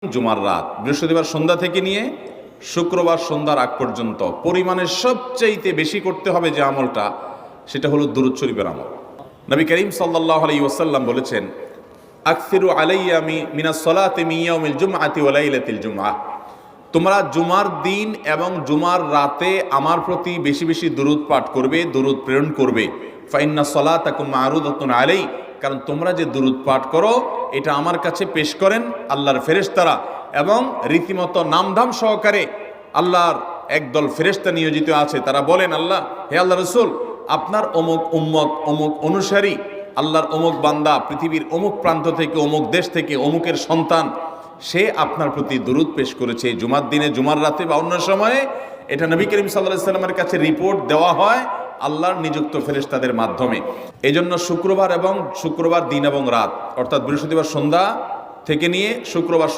জুমার রাত, বৃহস্পতিবার সন্ধ্যা থেকে নিয়ে শুক্রবার সন্ধ্যার আগ পর্যন্ত পরিমাণের সবচাইতে বেশি করতে হবে যে আমলটা, সেটা হলো দুরূদ শরীফের আমল। নবী করিম সাল্লাল্লাহু আলাইহি ওয়াসাল্লাম বলেছেন, আকসিরু আলাইয়া মিনাস সালাতি মিন ইয়াউমিল জুমআতি ওয়া লাইলাতিল জুমআহ, তোমরা জুমার দিন এবং জুমার রাতে আমার প্রতি বেশি বেশি দুরূদ পাঠ করবে, দুরূদ প্রেরণ করবে। ফা ইন্না সালাতাকুম মা'রুদাতুন আলাই, কারণ তোমরা যে দুরূদ পাঠ করো এটা আমার কাছে পেশ করেন আল্লাহর ফেরেশতারা, এবং রীতিমতো নামধাম সহকারে আল্লাহর একদল ফেরেশতা নিয়োজিত আছে। তারা বলেন, আল্লাহ, হে আল্লাহ রসুল, আপনার অমুক উম্মত, অমুক অনুসারী, আল্লাহর অমুক বান্দা পৃথিবীর অমুক প্রান্ত থেকে, অমুক দেশ থেকে, অমুকের সন্তান, সে আপনার প্রতি দুরূদ পেশ করেছে জুমার দিনে, জুমার রাতে বা অন্য সময়ে। এটা নবী করিম সাল্লাল্লাহু আলাইহি ওয়াসাল্লামের কাছে রিপোর্ট দেওয়া হয় আল্লাহর নিযুক্ত ফেরেশতাদের মাধ্যমে। এই জন্য শুক্রবার দিন এবং রাত, অর্থাৎ বৃহস্পতিবার সন্ধ্যা থেকে নিয়ে শুক্রবার